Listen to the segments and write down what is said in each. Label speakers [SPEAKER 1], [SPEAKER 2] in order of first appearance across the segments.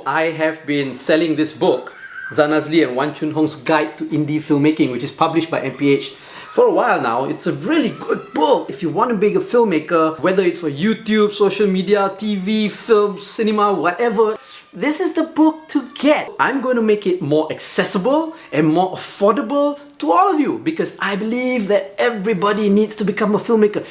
[SPEAKER 1] I have been selling this book, Zanazli and Wan Chun Hong's Guide to Indie Filmmaking, which is published by MPH for a while now. It's a really good book if you want to be a filmmaker, whether it's for YouTube, social media, TV, film, cinema, whatever. This is the book to get. I'm going to make it more accessible and more affordable to all of you because I believe that everybody needs to become a filmmaker.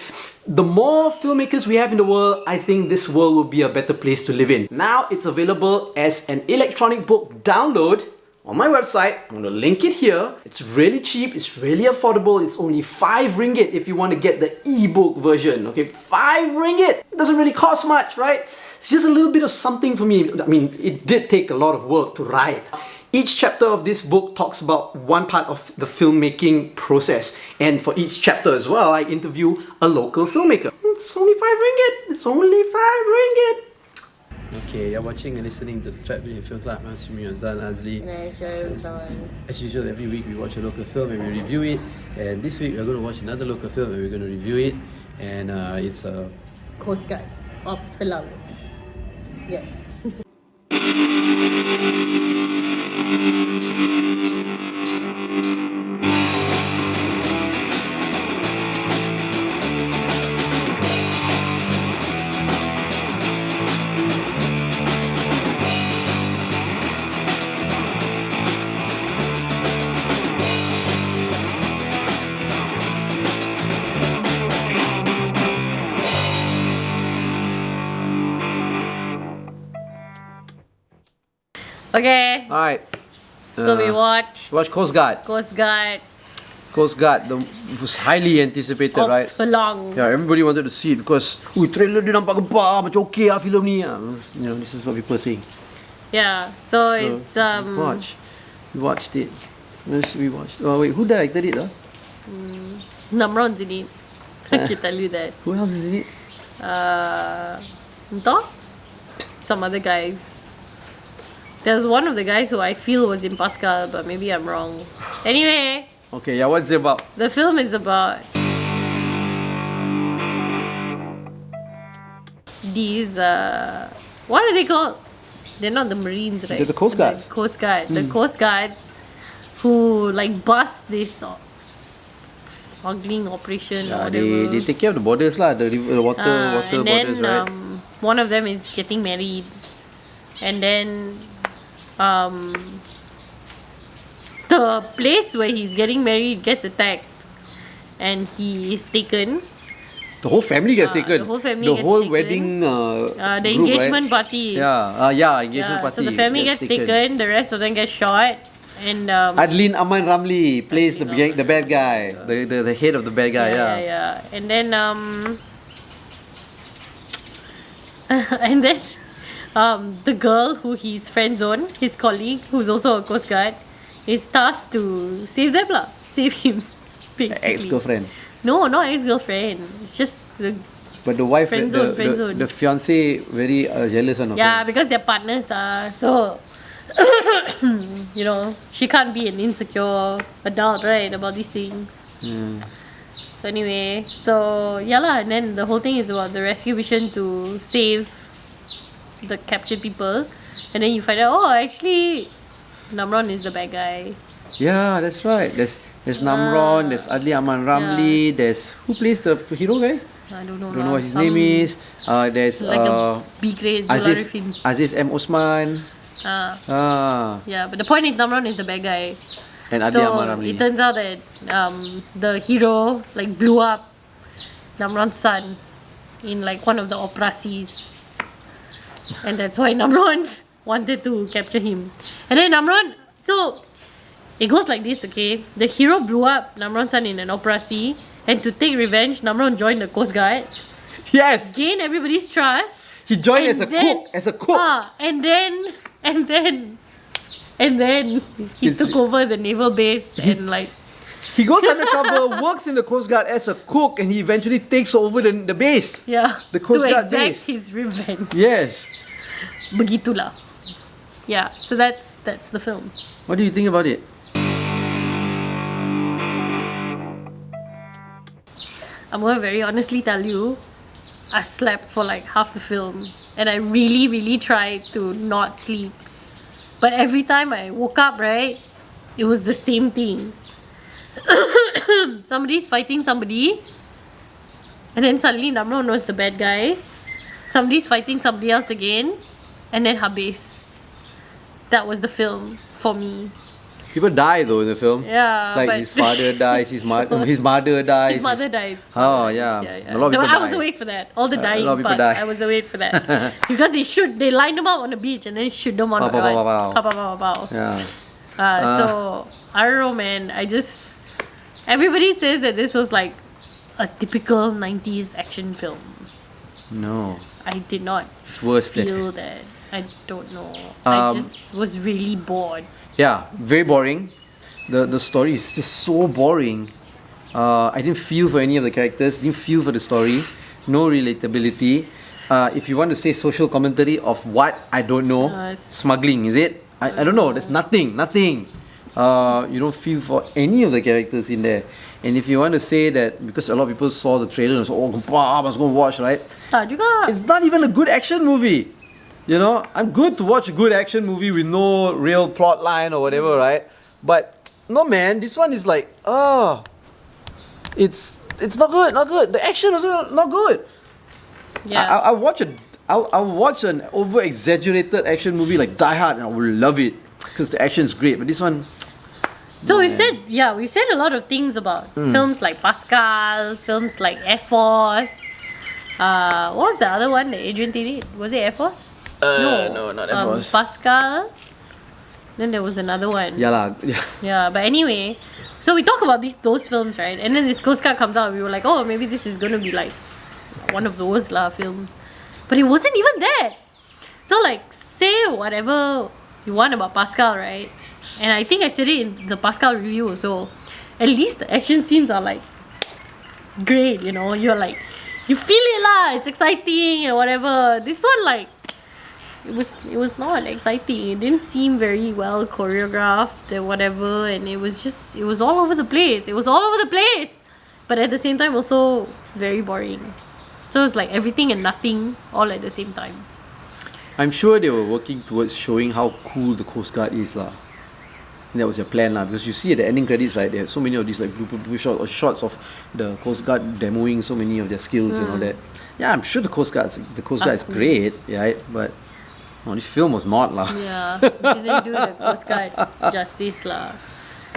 [SPEAKER 1] The more filmmakers we have in the world, I think this world will be a better place to live in. Now it's available as an electronic book download on my website. I'm going to link it here. It's really cheap, it's really affordable. It's only 5 ringgit if you want to get the ebook version. Okay, 5 ringgit. It doesn't really cost much, right? It's just a little bit of something for me. I mean, it did take a lot of work to write. Each chapter of this book talks about one part of the filmmaking process. And for each chapter as well, I interview a local filmmaker. It's only 5 ringgit. It's only 5 ringgit. Okay, you're watching and listening to the Fat Bidin Film Club. I'm Sumi Azan Azli. As usual, every week we watch a local film and we review it. And this week we're going to watch another local film and we're going to review it. And it's a
[SPEAKER 2] Coast Guard of Helang. Yes. Okay.
[SPEAKER 1] Alright.
[SPEAKER 2] So we watched
[SPEAKER 1] Coast Guard.
[SPEAKER 2] Coast Guard.
[SPEAKER 1] Coast Guard, it was highly anticipated, right?
[SPEAKER 2] Helang.
[SPEAKER 1] Yeah, everybody wanted to see it because trailer dia nampak gempak, macam okay lah film ni. You know, this is what people are saying.
[SPEAKER 2] Yeah. So it's
[SPEAKER 1] We watched it. We watched. Oh wait, who directed it?
[SPEAKER 2] Namron's in it. I can tell you that.
[SPEAKER 1] Who else is in it?
[SPEAKER 2] Entah? Some other guys. There's one of the guys who I feel was in Pascal, but maybe I'm wrong. Anyway.
[SPEAKER 1] Okay, yeah, what's it about?
[SPEAKER 2] The film is about these, what are they called? They're not the Marines, right?
[SPEAKER 1] They're the Coast Guard.
[SPEAKER 2] The Coast Guard. The Coast Guards who like bust this smuggling operation or whatever.
[SPEAKER 1] They take care of the borders lah, the water
[SPEAKER 2] and
[SPEAKER 1] borders,
[SPEAKER 2] then,
[SPEAKER 1] right?
[SPEAKER 2] One of them is getting married. And then the place where he's getting married gets attacked and he is taken.
[SPEAKER 1] The whole family gets taken.
[SPEAKER 2] The whole family
[SPEAKER 1] the
[SPEAKER 2] gets
[SPEAKER 1] whole
[SPEAKER 2] taken.
[SPEAKER 1] wedding
[SPEAKER 2] the
[SPEAKER 1] group,
[SPEAKER 2] engagement
[SPEAKER 1] right?
[SPEAKER 2] party.
[SPEAKER 1] Engagement party.
[SPEAKER 2] So the family gets taken, the rest of them get shot. And
[SPEAKER 1] Adlin Aman Ramli plays the bad guy, the head of the bad guy.
[SPEAKER 2] Yeah. And then and then the girl who he's friend zone, his colleague, who's also a Coast Guard, is tasked to save them lah. Save him, basically.
[SPEAKER 1] Ex-girlfriend.
[SPEAKER 2] No, not ex-girlfriend. It's just
[SPEAKER 1] but the wife,
[SPEAKER 2] friend zone.
[SPEAKER 1] the fiance, very jealous on her.
[SPEAKER 2] Yeah, because they're partners. So, you know, she can't be an insecure adult, right, about these things. So anyway, yeah lah, and then the whole thing is about the rescue mission to save the captured people, and then you find out, actually Namron is the bad guy.
[SPEAKER 1] Yeah, that's right. There's Namron, there's Adli Aman Ramli, there's who plays the hero guy?
[SPEAKER 2] I don't know.
[SPEAKER 1] Don't know what his name is. There's
[SPEAKER 2] like a B-grade
[SPEAKER 1] Aziz M. Osman.
[SPEAKER 2] Yeah, but the point is Namron is the bad guy.
[SPEAKER 1] And Adli Aman Ramli.
[SPEAKER 2] It turns out that the hero like blew up Namron's son in like one of the operasies. And that's why Namron wanted to capture him. And then Namron, so it goes like this, okay? The hero blew up Namron's son in an operasi, and to take revenge, Namron joined the Coast Guard.
[SPEAKER 1] Yes!
[SPEAKER 2] Gain everybody's trust.
[SPEAKER 1] He joined as a cook.
[SPEAKER 2] And then he took over the naval base and like...
[SPEAKER 1] He goes undercover, works in the Coast Guard as a cook, and he eventually takes over the base.
[SPEAKER 2] Yeah.
[SPEAKER 1] The Coast Guard
[SPEAKER 2] to exact
[SPEAKER 1] base.
[SPEAKER 2] his revenge.
[SPEAKER 1] Yes.
[SPEAKER 2] Begitulah. Yeah, so that's the film.
[SPEAKER 1] What do you think about it?
[SPEAKER 2] I'm going to very honestly tell you, I slept for like half the film. and I really, really tried to not sleep. But every time I woke up, right, it was the same thing. Somebody's fighting somebody, and then suddenly Namron was the bad guy. Somebody's fighting somebody else again, and then habis. That was the film for me.
[SPEAKER 1] People die though in the film.
[SPEAKER 2] Yeah,
[SPEAKER 1] like
[SPEAKER 2] but
[SPEAKER 1] his father dies, his mother dies.
[SPEAKER 2] His mother dies.
[SPEAKER 1] Oh yeah.
[SPEAKER 2] Yeah.
[SPEAKER 1] A lot of people
[SPEAKER 2] I was
[SPEAKER 1] die.
[SPEAKER 2] awake for that. All the
[SPEAKER 1] A
[SPEAKER 2] dying
[SPEAKER 1] lot of people
[SPEAKER 2] parts.
[SPEAKER 1] die.
[SPEAKER 2] I was awake for that. Because they lined them up on the beach and then shoot them on the ground. Pow, pow, pow, pow.
[SPEAKER 1] Yeah.
[SPEAKER 2] So I don't know, man. Everybody says that this was like a typical 90s action film.
[SPEAKER 1] No.
[SPEAKER 2] I did not
[SPEAKER 1] It's worse than
[SPEAKER 2] feel that. I don't know. I just was really bored.
[SPEAKER 1] Yeah, very boring. The story is just so boring. I didn't feel for any of the characters, didn't feel for the story, no relatability. If you want to say social commentary of what, I don't know. Smuggling, is it? I don't know, there's nothing. You don't feel for any of the characters in there. And if you want to say that, because a lot of people saw the trailer and said, oh, I was going to watch, right?
[SPEAKER 2] Tak juga.
[SPEAKER 1] It's not even a good action movie. You know, I'm good to watch a good action movie with no real plot line or whatever, right? But no, man, this one is like, it's not good. The action is not good.
[SPEAKER 2] Yeah.
[SPEAKER 1] I'll watch an over exaggerated action movie like Die Hard and I will love it because the action is great. But this one.
[SPEAKER 2] So we've said a lot of things about films like Pascal, films like Air Force. What was the other one that Adrian did? Was it Air Force?
[SPEAKER 1] No, not Air Force.
[SPEAKER 2] Pascal. Then there was another one.
[SPEAKER 1] Yeah.
[SPEAKER 2] Yeah, but anyway, so we talk about those films, right? And then this Coast Guard comes out, and we were like, oh, maybe this is gonna be like one of those films. But it wasn't even that. So like, say whatever you want about Pascal, right? And I think I said it in the Pascal review also. At least the action scenes are like great, you know. You're like, you feel it lah. It's exciting and whatever. This one like, it was not exciting. It didn't seem very well choreographed and whatever. And it was all over the place. But at the same time also very boring. So it's like everything and nothing all at the same time.
[SPEAKER 1] I'm sure they were working towards showing how cool the Coast Guard is lah. And that was their plan lah, because you see at the ending credits, right, there are so many of these like blooper shots or shots of the Coast Guard demoing so many of their skills and all that. Yeah, I'm sure the Coast Guard is great, right? But this film was not lah.
[SPEAKER 2] Yeah, it didn't do the Coast Guard justice lah.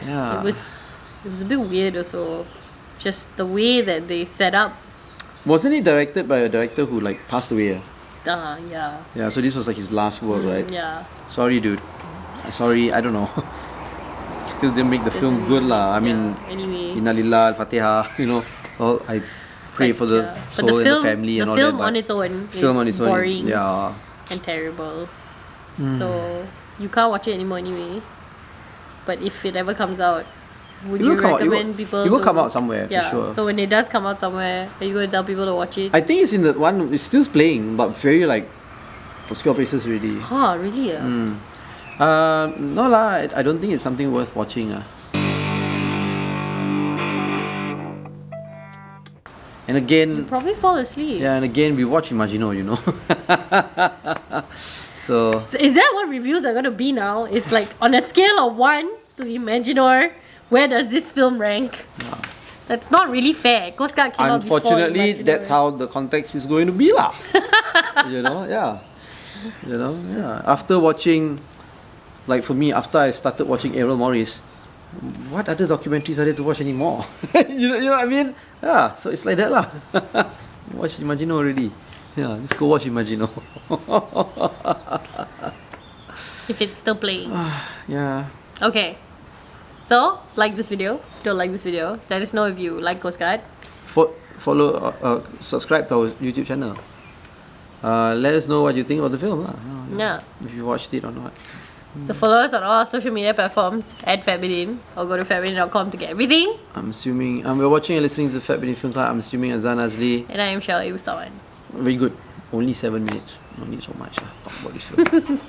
[SPEAKER 1] Yeah.
[SPEAKER 2] It was a bit weird also. Just the way that they set up.
[SPEAKER 1] Wasn't it directed by a director who like passed away?
[SPEAKER 2] Yeah.
[SPEAKER 1] Yeah, so this was like his last work, right?
[SPEAKER 2] Yeah.
[SPEAKER 1] Sorry, dude. Sorry, I don't know. Still didn't make the film good lah. I mean,
[SPEAKER 2] anyway.
[SPEAKER 1] Inna Lillah, Al-Fatiha, you know. So I pray for the soul and the family and all that.
[SPEAKER 2] The film on its own is boring and terrible. So you can't watch it anymore anyway. But if it ever comes out, would you recommend people?
[SPEAKER 1] It will come out somewhere for sure.
[SPEAKER 2] So when it does come out somewhere, are you going to tell people to watch it?
[SPEAKER 1] I think it's in the one. It's still playing, but very like obscure places already.
[SPEAKER 2] Huh, really?
[SPEAKER 1] No lah. I don't think it's something worth watching. And again,
[SPEAKER 2] you probably fall asleep.
[SPEAKER 1] Yeah, and again we watch Imagino, you know. So
[SPEAKER 2] is that what reviews are gonna be now? It's like on a scale of 1 to Imaginor, where does this film rank? Yeah. That's not really fair. Coast Guard came out before
[SPEAKER 1] Unfortunately,
[SPEAKER 2] Imaginor.
[SPEAKER 1] that's how the context is going to be lah. You know, yeah. After watching, like for me, after I started watching Errol Morris, what other documentaries are there to watch anymore? you know what I mean? Yeah, so it's like that lah. Watch Imagino already. Yeah, let's go watch Imagino.
[SPEAKER 2] If it's still playing.
[SPEAKER 1] Yeah.
[SPEAKER 2] Okay. So, like this video. Don't like this video. Let us know if you like Coast Guard.
[SPEAKER 1] Follow, subscribe to our YouTube channel. Let us know what you think about the film lah.
[SPEAKER 2] Yeah.
[SPEAKER 1] If you watched it or not.
[SPEAKER 2] So follow us on all our social media platforms at Bidin, or go to fatbidin.com to get everything.
[SPEAKER 1] I'm assuming we're watching and listening to the Fat Bidin Film Club. I'm assuming Azan Azli.
[SPEAKER 2] And I am Shelley Ustawan.
[SPEAKER 1] Very good. Only 7 minutes. No need so much. Talk about this film.